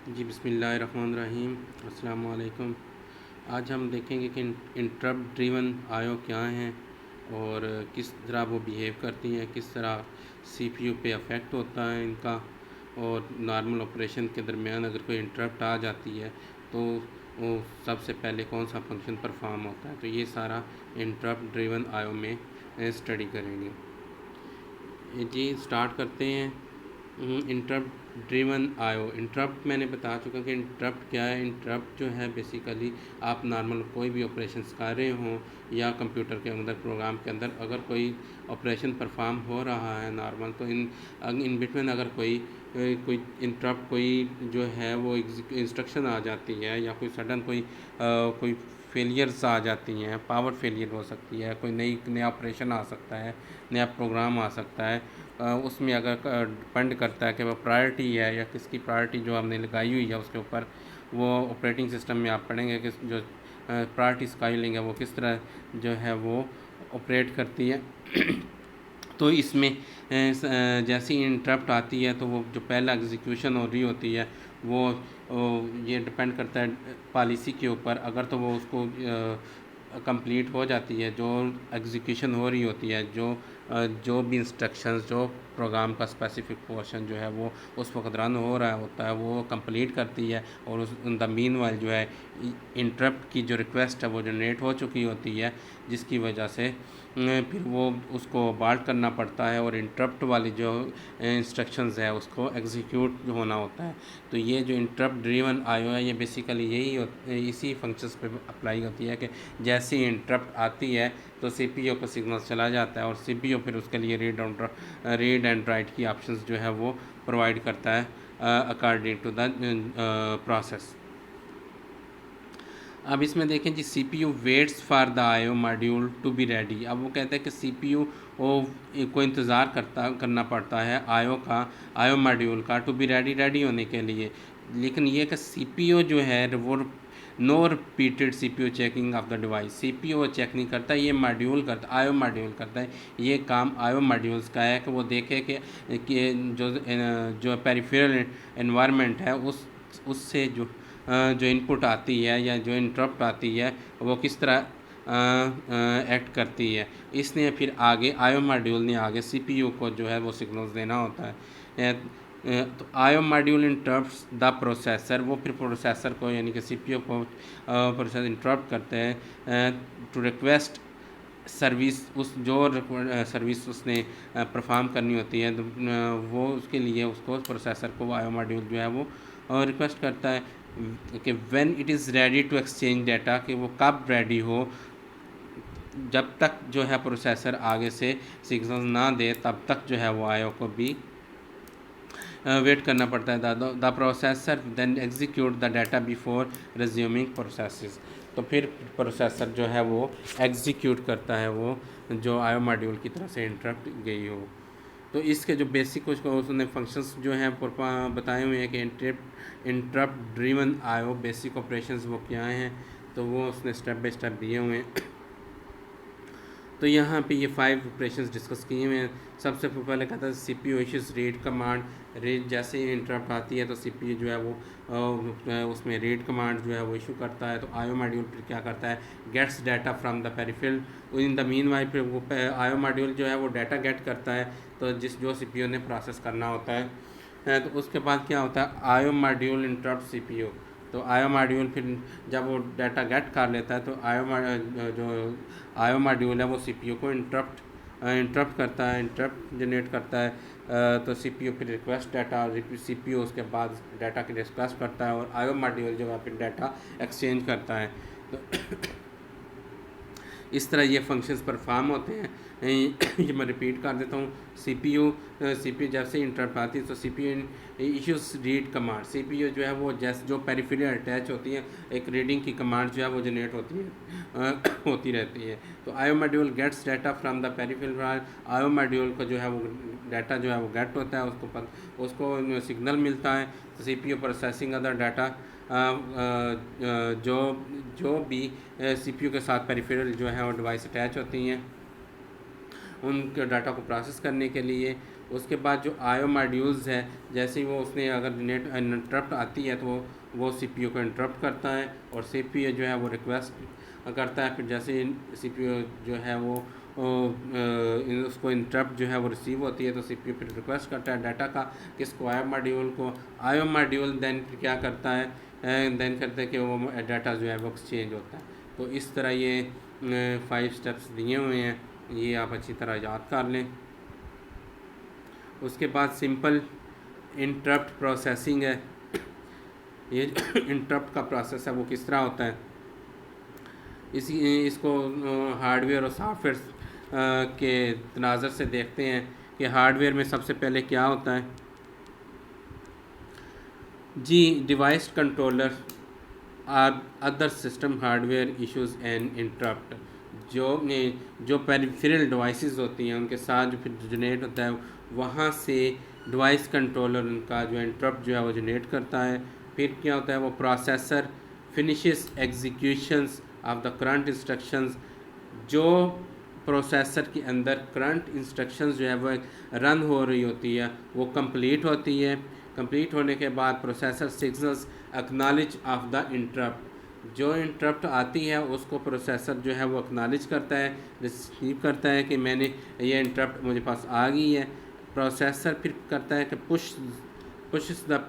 जी बिस्मिल्लाहिर्रहमानिर्रहीम। अस्सलाम वालेकुम। आज हम देखेंगे कि इंटरप्ट ड्रिवन आयो क्या हैं और किस तरह वो बिहेव करती हैं, किस तरह सीपीयू पे अफेक्ट होता है इनका, और नॉर्मल ऑपरेशन के दरमियान अगर कोई इंटरप्ट आ जाती है तो वो सबसे पहले कौन सा फंक्शन परफॉर्म होता है। तो ये सारा इंटरप्ट ड्रिवन आयो में स्टडी करेंगे। जी स्टार्ट करते हैं। इंटरप्ट ड्रिवन आयो। इंटरप्ट मैंने बता चुका कि इंटरप्ट क्या है। इंटरप्ट जो है बेसिकली आप नॉर्मल कोई भी ऑपरेशंस कर रहे हों या कंप्यूटर के अंदर प्रोग्राम के अंदर अगर कोई ऑपरेशन परफॉर्म हो रहा है नॉर्मल, तो इन बिटवीन अगर कोई इंटरप्ट कोई जो है वो इंस्ट्रक्शन आ जाती है या कोई सडन कोई फेलियर्स आ जाती हैं, पावर फेलियर हो सकती है, कोई नया ऑपरेशन आ सकता है, नया प्रोग्राम आ सकता है। उसमें अगर डिपेंड करता है कि वो प्रायोरिटी है या किसकी प्रायोरिटी जो हमने लगाई हुई है उसके ऊपर, वो ऑपरेटिंग सिस्टम में आप पढ़ेंगे कि जो प्रायोरिटी स्काइलिंग है वो किस तरह जो है वो ऑपरेट करती है। तो इसमें जैसी इंटरप्ट आती है तो वो जो पहला एग्जीक्यूशन हो रही होती है वो ये डिपेंड करता है पॉलिसी के ऊपर। अगर तो वो उसको कंप्लीट हो जाती है, जो एग्जीक्यूशन हो रही होती है, जो भी इंस्ट्रक्शंस जो प्रोग्राम का स्पेसिफिक पोर्शन जो है वो उस वक्त रन हो रहा होता है वो कंप्लीट करती है, और उस इन द मीन वाइल जो है इंटरप्ट की जो रिक्वेस्ट है वो जनरेट हो चुकी होती है, जिसकी वजह से फिर वो उसको बाल्ट करना पड़ता है और इंटरप्ट वाली जो इंस्ट्रक्शंस है उसको एग्जीक्यूट होना होता है। तो ये जो इंटरप्ट ड्रिवन आयो है ये बेसिकली इसी फंक्शंस पे अप्लाई होती है कि जैसे ही इंटरप्ट आती है तो सीपीयू को सिग्नल चला जाता है और सीपीयू फिर उसके लिए रीड एंड राइट की ऑप्शंस जो है वो प्रोवाइड करता है अकॉर्डिंग टू द प्रोसेस। अब इसमें देखें जी, सीपीयू वेट्स फॉर द आयो मॉड्यूल टू बी रेडी। अब वो कहते हैं कि सीपीयू को इंतज़ार करना पड़ता है आयो मॉड्यूल का टू बी रेडी होने के लिए। लेकिन ये कि सीपीयू जो है वो no repeated CPU checking of the device, CPU check नहीं करता, ये मॉड्यूल करता, आयो मॉड्यूल करता है। ये काम आयो मॉड्यूल्स का है कि वो देखे कि जो पेरिफेरल एनवायरनमेंट है उससे जो इनपुट आती है या जो इंटरप्ट आती है वो किस तरह एक्ट करती है। इसने फिर आगे आयो मॉड्यूल ने आगे सीपीयू को जो है वो सिग्नल्स देना होता है। तो IO module interrupts the processor, वो फिर प्रोसेसर को यानी कि सीपीयू को प्रोसेसर इंटरप्ट करते हैं टू रिक्वेस्ट सर्विस। उस जो सर्विस उसने परफॉर्म करनी होती है तो वो उसके लिए उसको प्रोसेसर को आयो मॉड्यूल जो है वो रिक्वेस्ट करता है कि when it is ready to exchange data, कि वो कब रेडी हो। जब तक जो है प्रोसेसर आगे से सिग्नल ना दे तब तक जो है वो आयो को भी वेट करना पड़ता है। The processor then execute the data before resuming processes. तो फिर प्रोसेसर जो है वो एग्जीक्यूट करता है वो जो आयो मॉड्यूल की तरफ से इंटरप्ट गई हो। तो इसके जो बेसिक उसने फंक्शंस जो हैं बताए हुए हैं कि इंटरप्ट ड्रिवन आयो बेसिक ऑपरेशंस वो क्या हैं, तो वो उसने स्टेप बाय स्टेप दिए हुए हैं। तो यहाँ पे ये 5 ऑपरेशंस डिस्कस किए हुए हैं। सबसे पहले कहता है CPU issues read command. Read जैसे ही इंटरप्ट आती है तो सीपीयू जो है वो उसमें रीड कमांड जो है वो इशू करता है। तो आयो मॉड्यूल फिर क्या करता है, gets data from the peripheral. In the meanwhile फिर वो आयो मॉड्यूल जो है वो डाटा गेट करता है तो जो सीपीयू ने प्रोसेस करना होता है। तो उसके बाद क्या होता है, आयो मॉड्यूल इंटरप्ट सीपीयू। तो आयो मॉड्यूल फिर जब वो डाटा गेट कर लेता है तो आयो मॉड्यूल है वो सीपीयू को इंटरप्ट करता है, इंटरप्ट जनरेट करता है। तो सीपीयू फिर रिक्वेस्ट डाटा, सीपीयू उसके बाद डाटा की रिक्वेस्ट करता है और आयो मॉड्यूल जो है फिर डाटा एक्सचेंज करता है। तो इस तरह ये फंक्शंस परफॉर्म होते हैं। ये मैं रिपीट कर देता हूँ। सीपीयू जैसे इंटरप्ट आती है तो CPU issues read command. CPU जो है वो जैसे जो पेरिफेरल अटैच होती है एक रीडिंग की कमांड जो है वो जनरेट होती रहती है। तो IO module gets data from the peripheral. IO module को जो है वो डाटा जो है वो गेट होता है, उसको सिग्नल मिलता है। तो सीपीयू प्रोसेसिंग अदर डाटा जो भी सीपीयू के साथ पेरिफेरल जो है वो डिवाइस अटैच होती हैं उनके डाटा को प्रोसेस करने के लिए। उसके बाद जो आयो मॉड्यूल्स है, जैसे ही वो उसने अगर नेट इंटरप्ट आती है तो वो सीपीयू को इंटरप्ट करता है और सीपीयू जो है वो रिक्वेस्ट करता है। फिर जैसे सीपीयू जो है वो उसको इंटरप्ट जो है वो रिसीव होती है तो सीपीयू फिर रिक्वेस्ट करता है डाटा का किसको, आयो मॉड्यूल को। आयो मॉड्यूल देन फिर क्या करता है, देन करते हैं कि वो डाटा जो है वो एक्सचेंज होता है। तो इस तरह ये 5 स्टेप्स दिए हुए हैं, ये आप अच्छी तरह याद कर लें। उसके बाद सिंपल इंटरप्ट प्रोसेसिंग है। ये इंटरप्ट का प्रोसेस है वो किस तरह होता है, इसको हार्डवेयर और सॉफ्टवेयर के तनाज़र से देखते हैं कि हार्डवेयर में सबसे पहले क्या होता है जी। Device controller are other system hardware issues and interrupt. जो पेरिफेरल डिवाइसेस होती हैं उनके साथ जो फिर जनरेट होता है, वहाँ से डिवाइस कंट्रोलर उनका जो इंटरप्ट जो है वो जनरेट करता है। फिर क्या होता है, वो processor finishes executions of the current instructions. जो प्रोसेसर के अंदर करंट इंस्ट्रक्शंस जो है वो रन हो रही होती है वो कंप्लीट होती है। कंप्लीट होने के बाद processor signals acknowledge of the interrupt. जो इंटरप्ट आती है उसको प्रोसेसर जो है वो एक्नॉलेज करता है, रिसीव करता है कि मैंने ये इंटरप्ट मुझे पास आ गई है। प्रोसेसर फिर करता है कि पुश द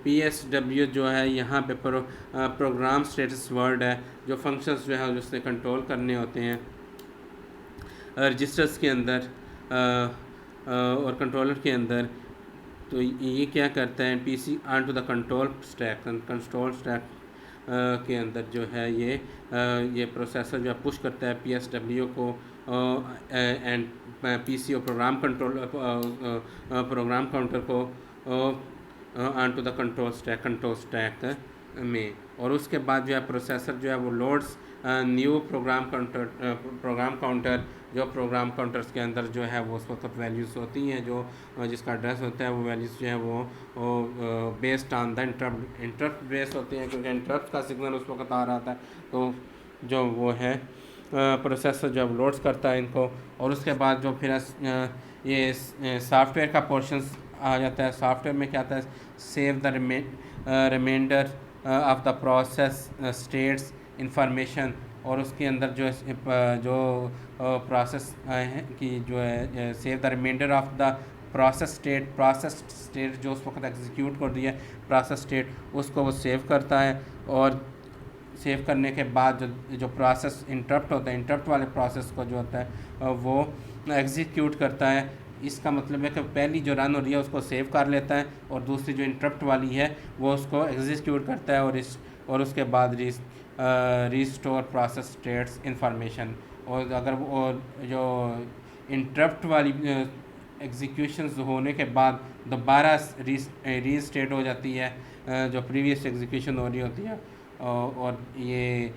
PSW जो है यहाँ पे प्रोग्राम स्टेटस वर्ड है, जो फंक्शंस जो है उसने कंट्रोल करने होते हैं रजिस्टर्स के अंदर और कंट्रोलर के अंदर। तो ये क्या करता है, PC on to the control stack के अंदर जो है ये प्रोसेसर जो है पुश करता है PSW को एंड PC और प्रोग्राम काउंटर को on to the control stack में। और उसके बाद जो है प्रोसेसर जो है वो लोड्स न्यू प्रोग्राम काउंटर। जो प्रोग्राम काउंटर्स के अंदर जो है वो उस वक्त वैल्यूज़ होती हैं, जो जिसका एड्रेस होता है वो वैल्यूज़ जो है वो based on the interrupt based होती हैं, क्योंकि इंटरप्ट का सिग्नल उस वक्त आ रहा था। तो जो वो है प्रोसेसर जब लोड्स करता है इनको। और उसके बाद जो फिर ये सॉफ्टवेयर का पोर्शंस आ जाता है। सॉफ्टवेयर में क्या आता है, save the reminder of the process states information. और उसके अंदर जो प्रोसेस है कि जो है save the reminder of the process state जो उस वक्त एग्जीक्यूट कर दिया प्रोसेस स्टेट, उसको वो सेव करता है। और सेव करने के बाद जो प्रोसेस इंटरप्ट होता है, इंटरप्ट वाले प्रोसेस को जो होता है वो एग्जीक्यूट करता है। इसका मतलब है कि पहली जो रन हो रही है उसको सेव कर लेता है और दूसरी जो इंटरप्ट वाली है वो उसको एग्जीक्यूट करता है और उसके बाद रिस्टोर प्रोसेस स्टेट्स इंफॉर्मेशन। और अगर वो जो इंटरप्ट वाली एग्जीक्यूशंस होने के बाद दोबारा रीस्टेट हो जाती है जो प्रीवियस एग्जीक्यूशन हो रही होती है, और ये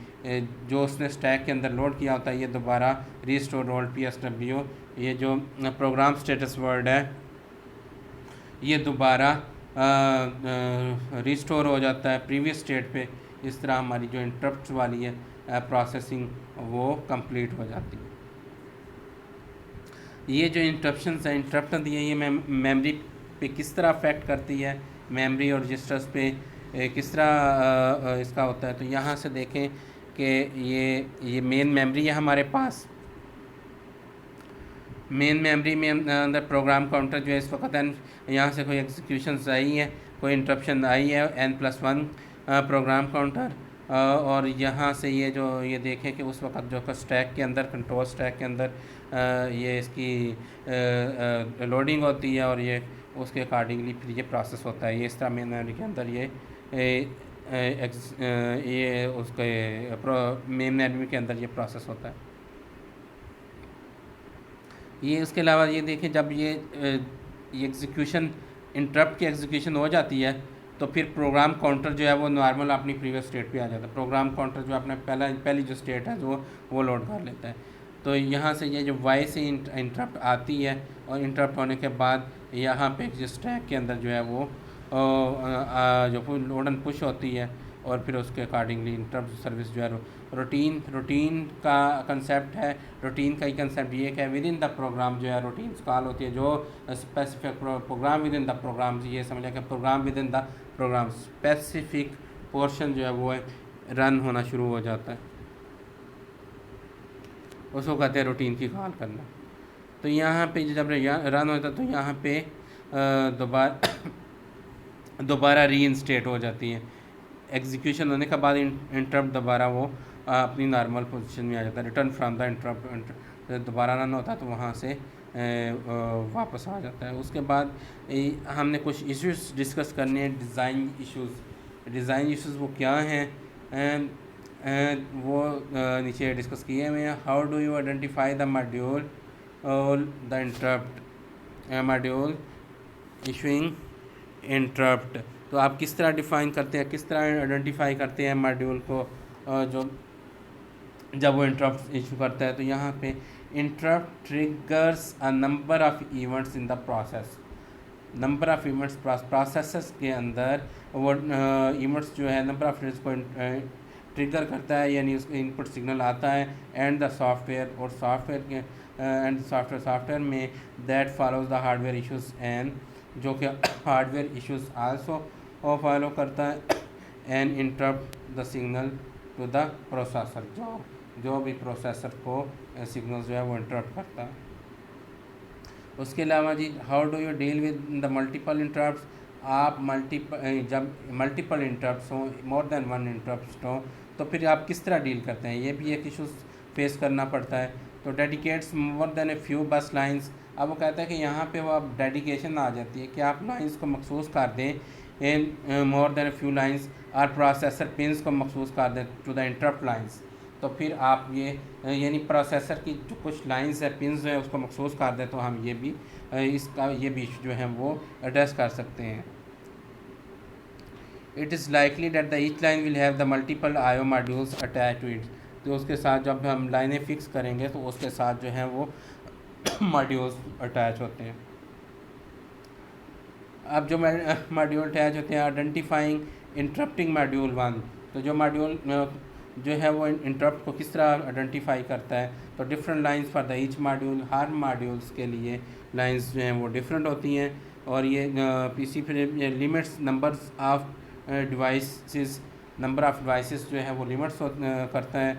जो उसने स्टैक के अंदर लोड किया होता है ये दोबारा रीस्टोर रोल्ड PSW, ये जो प्रोग्राम स्टेटस वर्ड है ये दोबारा रिस्टोर हो जाता है प्रीवियस स्टेट पे। इस तरह हमारी जो इंटरप्ट वाली है प्रोसेसिंग वो कंप्लीट हो जाती है। ये जो इंटरप्शंस हैं, इंटरप्ट दी है, ये मेमोरी पे किस तरह अफेक्ट करती है, मेमोरी और रजिस्टर्स पे किस तरह इसका होता है। तो यहाँ से देखें कि ये मेन मेमोरी है हमारे पास। मेन मेमोरी में अंदर प्रोग्राम काउंटर जो है इस वक्त यहाँ से कोई एग्जीक्यूशन आई है, कोई इंटरप्शन आई है N+1 प्रोग्राम काउंटर। और यहाँ से ये देखें कि उस वक्त जो स्टैक के अंदर कंट्रोल स्टैक के अंदर ये इसकी लोडिंग होती है और ये उसके अकॉर्डिंगली फिर ये प्रोसेस होता है। ये इस तरह मेन मेमोरी के अंदर ये उसके मेन मेमोरी के अंदर ये प्रोसेस होता है। ये इसके अलावा ये देखें जब ये एग्जीक्यूशन इंटरप्ट की एग्जीक्यूशन हो जाती है तो फिर प्रोग्राम काउंटर जो है वो नॉर्मल अपनी प्रीवियस स्टेट पे आ जाता है। प्रोग्राम काउंटर जो अपने पहली जो स्टेट है वो लोड कर लेता है। तो यहाँ से ये जो वाई से इंटरप्ट आती है और इंटरप्ट होने के बाद यहाँ पे जो स्टैक के अंदर जो है वो जो लोड एंड पुश होती है और फिर उसके अकॉर्डिंगली इंटरप्ट सर्विस जो है रूटीन का कंसेप्ट है। रूटीन का ही कंसेप्ट ये है विद इन द प्रोग्राम जो है रूटीन्स कॉल होती है, जो specific program within the program, ये समझ लें कि program within the program specific portion जो है वो रन होना शुरू हो जाता है, उसको कहते हैं रूटीन की कॉल करना। तो यहाँ पे जब रन होता है तो यहाँ पे दोबारा रीइंस्टेट हो जाती है। एग्जीक्यूशन होने के बाद इंटरप्ट दोबारा वो अपनी नॉर्मल पोजीशन में आ जाता है। रिटर्न फ्रॉम द इंटरप्ट दोबारा रन होता है तो वहाँ से वापस आ जाता है। उसके बाद हमने कुछ इश्यूज डिस्कस करने हैं, डिज़ाइन इश्यूज़ वो क्या हैं, वो नीचे डिस्कस किए हुए हैं। How do you identify the module और the interrupt module issuing interrupt, तो आप किस तरह डिफ़ाइन करते हैं, किस तरह आइडेंटिफाई करते हैं मॉड्यूल को जो जब वो इंटरप्ट इशू करता है। तो यहाँ पे interrupt triggers a number of events in the process. Number of events process के अंदर वो इवेंट्स जो है नंबर ऑफ इवेंट्स को ट्रिगर करता है, यानी उसको इनपुट सिग्नल आता है। एंड द सॉफ्टवेयर और सॉफ्टवेयर के सॉफ्टवेयर में that follows the hardware issues and, जो कि हार्डवेयर इश्यूज आल्सो फॉलो करता है। And interrupt the signal to the processor, जो भी प्रोसेसर को सिग्नल जो है वो इंटरप्ट करता है। उसके अलावा जी how do you deal with the multiple interrupts. आप जब मल्टीपल इंटरप्ट्स हों, मोर देन वन इंटरप्ट्स हों, तो फिर आप किस तरह डील करते हैं, ये भी एक इशू फेस करना पड़ता है। तो dedicates more than a few बस लाइंस। अब वो कहता है कि यहाँ पे वो अब डेडिकेशन आ जाती है कि आप लाइंस को मखसूस कर दें in more than a few lines, और प्रोसेसर पिंस को मखसूस कर दें टू द इंटरप्ट लाइंस। तो फिर आप ये यानी प्रोसेसर की जो कुछ लाइंस है, पिंस है, उसको मखसूस कर दें, तो हम ये भी इसका ये भी जो है वो एड्रेस कर सकते हैं। It is likely that the each line will have the multiple IO modules attach to it. तो उसके साथ जब हम लाइनें फिक्स करेंगे तो उसके साथ जो है वो मॉड्यूल्स अटैच होते हैं। अब जो मॉड्यूल अटैच होते हैं, आइडेंटिफाइंग इंटरप्टिंग मॉड्यूल 1, तो जो मॉड्यूल जो है वो इंटरप्ट को किस तरह आइडेंटिफाई करता है। तो different lines for the each module, her modules के लिए लाइंस जो हैं वो डिफरेंट होती हैं। और ये पीसी फिर limits numbers of devices, number of devices जो है वो लिमिट्स करता है।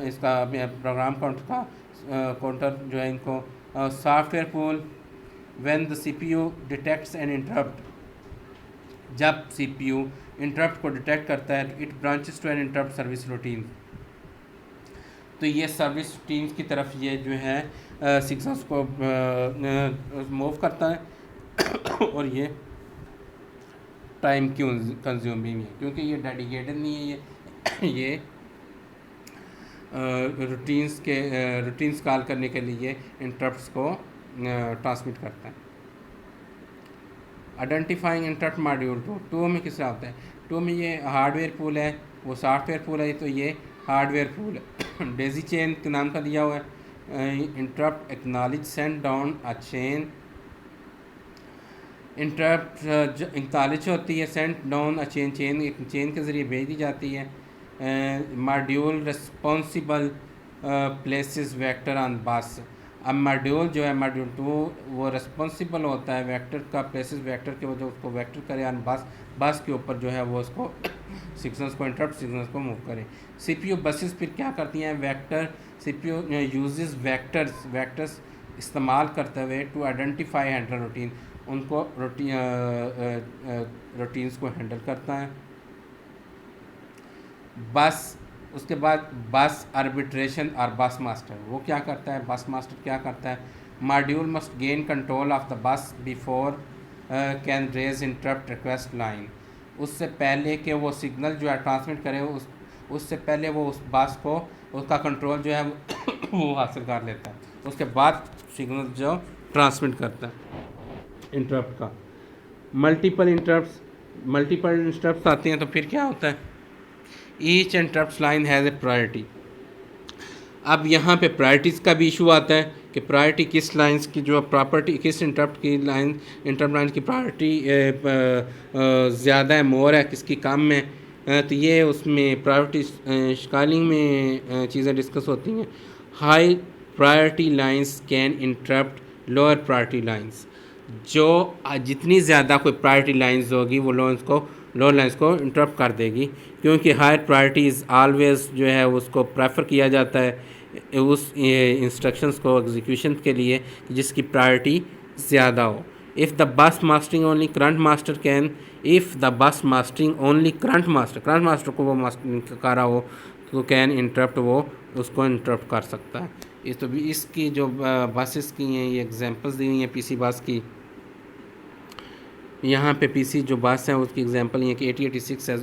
इसका प्रोग्राम काउंटर जो है इनको software pool when the CPU detects an interrupt, जब सीपीयू इंटरप्ट को डिटेक्ट करता है, it branches to an interrupt service routine. तो ये सर्विस रूटीन की तरफ ये जो है सिग्नल्स को मूव करता है और ये टाइम कंज्यूमिंग है क्योंकि ये डेडिकेटेड नहीं है, ये रूटीन्स कॉल करने के लिए इंटरप्ट्स को ट्रांसमिट करता है। आइडेंटिफाइंग इंटरप्ट मॉड्यूल टू में किस तरह होता है। टू में ये हार्डवेयर पूल है, वो सॉफ्टवेयर पूल है, तो ये हार्डवेयर पूल है। डेजी चेन के नाम का दिया हुआ है। Interrupt acknowledge send down a chain, interrupt acknowledge होती है, सेंड डाउन अ चेन एक चेन के ज़रिए भेज दी जाती है। Module responsible places vector on बस। अब मॉड्यूल जो है मॉड्यूल 2 वो रिस्पॉन्सिबल होता है वेक्टर का, प्लेसेस वेक्टर के वजह उसको वेक्टर करे ऑन बस के ऊपर जो है वो उसको सिग्नल्स को इंटरप्ट सिग्नल्स को मूव करे। सीपीयू बसेस फिर क्या करती हैं, वेक्टर सीपीयू यूजेस वेक्टर्स इस्तेमाल करते हुए टू आइडेंटिफाई हैंडल रूटीन, उनको रूटीन्स को हैंडल करता है। बस उसके बाद बस आर्बिट्रेशन और बस मास्टर, वो क्या करता है, बस मास्टर क्या करता है, module must gain control of the bus before can raise interrupt request line. उससे पहले कि वो सिग्नल जो है ट्रांसमिट करे, उससे पहले वो उस बस को उसका कंट्रोल जो है वो हासिल कर लेता है, उसके बाद सिग्नल जो ट्रांसमिट करता है इंटरप्ट का। मल्टीपल इंटरप्ट्स आते हैं तो फिर क्या होता है, each interrupt line has a priority. अब यहाँ पे प्रायोरिटीज़ का भी इशू आता है कि प्रायोरिटी किस लाइंस की जो प्रॉपर्टी, किस इंटरप्ट लाइन की प्रायोरिटी ज़्यादा है, मोर है, किसकी कम है। तो ये उसमें प्रायोरिटी स्कालिंग में चीज़ें डिस्कस होती हैं। High priority lines can interrupt lower priority lines. जो जितनी ज़्यादा कोई प्रायोरिटी लाइंस होगी वो लोअर लाइंस को इंटरप्ट कर देगी, क्योंकि हायर प्रायोरिटीज़ ऑलवेज जो है उसको प्रेफर किया जाता है उस इंस्ट्रक्शंस को एग्जीक्यूशन के लिए जिसकी प्रायोरिटी ज़्यादा हो। If the bus mastering only current master can, if the bus mastering only current master को वो मास्टरिंग कर रहा हो तो कैन इंटरप्ट, वो उसको इंटरप्ट कर सकता है। इस तो भी इसकी जो बसेस की हैं ये एग्जांपल्स दी हुई हैं पीसी बस की। यहाँ पे पीसी जो बस है उसकी एग्जांपल ये कि 8086 है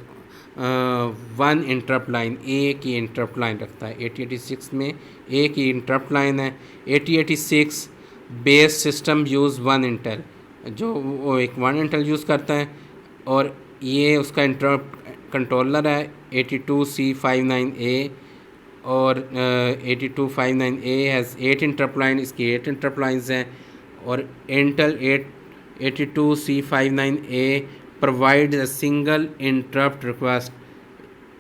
वन इंटरप्ट लाइन, एक ही इंटरप्ट लाइन रखता है। 8086 में एक ही इंटरप्ट लाइन है। 8086 base system use one Intel, जो वो एक वन इंटेल यूज़ करता है, और ये उसका इंटरप्ट कंट्रोलर है 82C59A, और 8259A हैज़ 8 इंटरप्ट लाइन, इसकी 8 इंटरप्ट लाइन्स हैं। और Intel 82C59A provide a single interrupt request,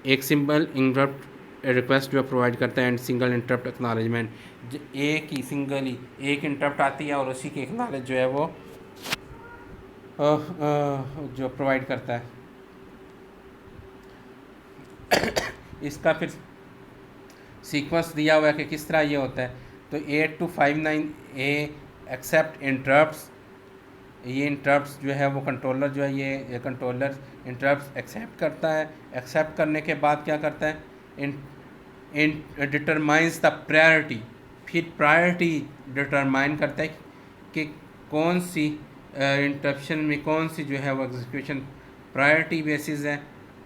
एक सिंगल इंटरप्ट रिक्वेस्ट जो प्रोवाइड करता है, एंड सिंगल इंटरप्ट एक्नॉलेजमेंट। एक इंटरप्ट आती है और उसी की एक्नॉलेज जो है वो जो प्रोवाइड करता है। इसका फिर सीक्वेंस दिया हुआ है कि किस तरह ये होता है। तो 8259A एक्सेप्ट इंटरप्ट्स, ये इंटरप्ट्स जो है वो कंट्रोलर जो है ये कंट्रोलर इंटरप्ट्स एक्सेप्ट करता है। एक्सेप्ट करने के बाद क्या करता है, इन डिटरमाइंस द प्रायोरिटी, फिर प्रायोरिटी डिटरमाइन करता है कि कौन सी इंटरप्शन में कौन सी जो है वो एग्जीक्यूशन प्रायोरिटी बेसिस है।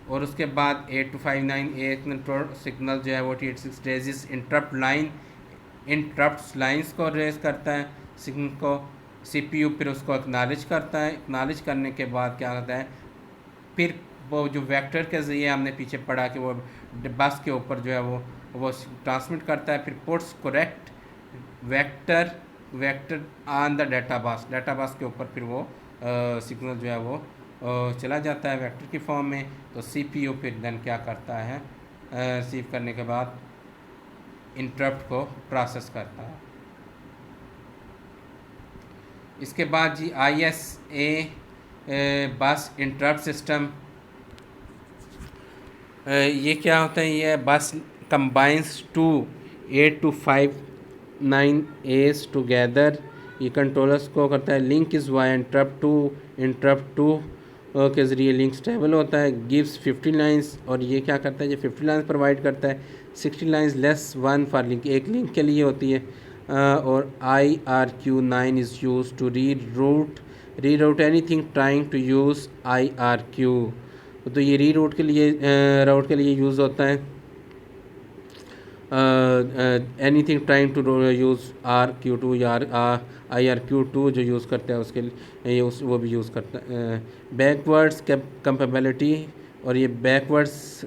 और उसके बाद 8259A कंट्रोल सिग्नल जो है वो 8086 रेजिस इंटरप्ट लाइंस को रेज करता है सिग्नल को। सीपीयू फिर उसको एक्नॉलेज करता है। एक्नॉलेज करने के बाद क्या होता है, फिर वो जो वेक्टर के ज़रिए हमने पीछे पढ़ा कि वो बस के ऊपर जो है वो ट्रांसमिट करता है, फिर puts correct vector on the data बस के ऊपर फिर वो सिग्नल जो है वो चला जाता है वेक्टर की फॉर्म में। तो सीपीयू फिर देन क्या करता है, रिसीव करने के बाद इंटरप्ट को प्रोसेस करता है। इसके बाद जी ISA बस इंटरप्ट सिस्टम, ये क्या होता है, ये बस कंबाइंस 8259A's टुगेदर। ये कंट्रोलर्स को करता है link is via interrupt two के ज़रिए लिंक स्टेबल होता है। गिव्स 50 लाइंस, और ये क्या करता है, ये 50 लाइंस प्रोवाइड करता है। 60 lines less one for link, एक लिंक के लिए होती है। और IRQ9 is use to reroute anything trying to use IRQ। तो ये रीरूट के लिए यूज़ होता है। Anything trying to use RQ2 या IRQ2 जो यूज़ करता है उसके लिए वो भी यूज़ करता है। बैकवर्ड्स कंपेबिलिटी, और ये बैकवर्ड्स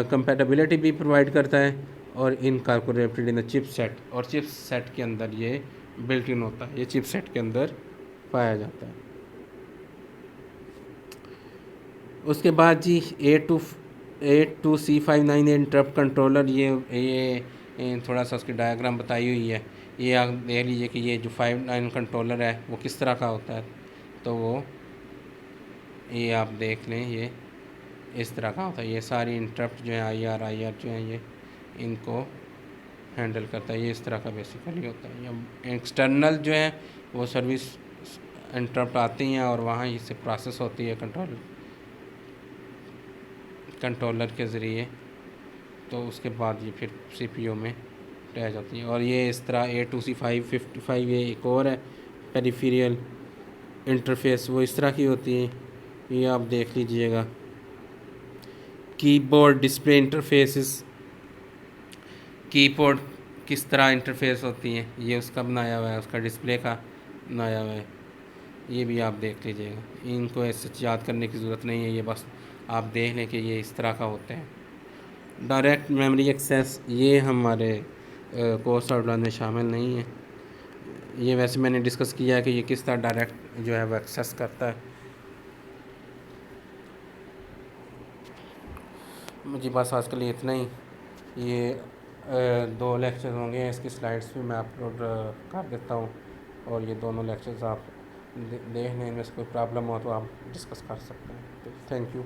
कंपेटेबिलिटी भी प्रोवाइड करता है। और इनकॉर्पोरेटेड इन द चिपसेट, और चिपसेट के अंदर ये बिल्ट इन होता है, ये चिपसेट के अंदर पाया जाता है। उसके बाद जी 82C59 इंटरप्ट कंट्रोलर, ये थोड़ा सा उसकी डायग्राम बताई हुई है। ये आप देख लीजिए कि ये जो 59 कंट्रोलर है वो किस तरह का होता है। तो वो ये आप देख लें, ये इस तरह का होता है। ये सारी इंटरप्ट जो है IR जो है ये इनको हैंडल करता है। ये इस तरह का बेसिकली होता है। या एक्सटर्नल जो है वो सर्विस इंटरप्ट आती हैं और वहाँ इससे प्रोसेस होती है कंट्रोलर के ज़रिए। तो उसके बाद ये फिर CPU में अटैच जाती है। और ये इस तरह A2C555 ये एक और है पेरिफेरल इंटरफेस, वो इस तरह की होती है। ये आप देख लीजिएगा। कीबोर्ड डिस्प्ले इंटरफेसेस, कीबोर्ड किस तरह इंटरफेस होती हैं, ये उसका बनाया हुआ है, उसका डिस्प्ले का बनाया हुआ है। ये भी आप देख लीजिएगा। इनको ऐसे याद करने की ज़रूरत नहीं है, ये बस आप देख लें कि ये इस तरह का होते हैं। डायरेक्ट मेमोरी एक्सेस ये हमारे कोर्स आउटलाइन में शामिल नहीं है। ये वैसे मैंने डिस्कस किया है कि ये किस तरह डायरेक्ट जो है वो एक्सेस करता है। मुझे बस आज के लिए इतना ही। ये 2 लेक्चर होंगे, इसकी स्लाइड्स भी मैं अपलोड कर देता हूँ, और ये दोनों लेक्चर्स आप देख लें, इनमें से कोई प्रॉब्लम हो तो आप डिस्कस कर सकते हैं। Thank you.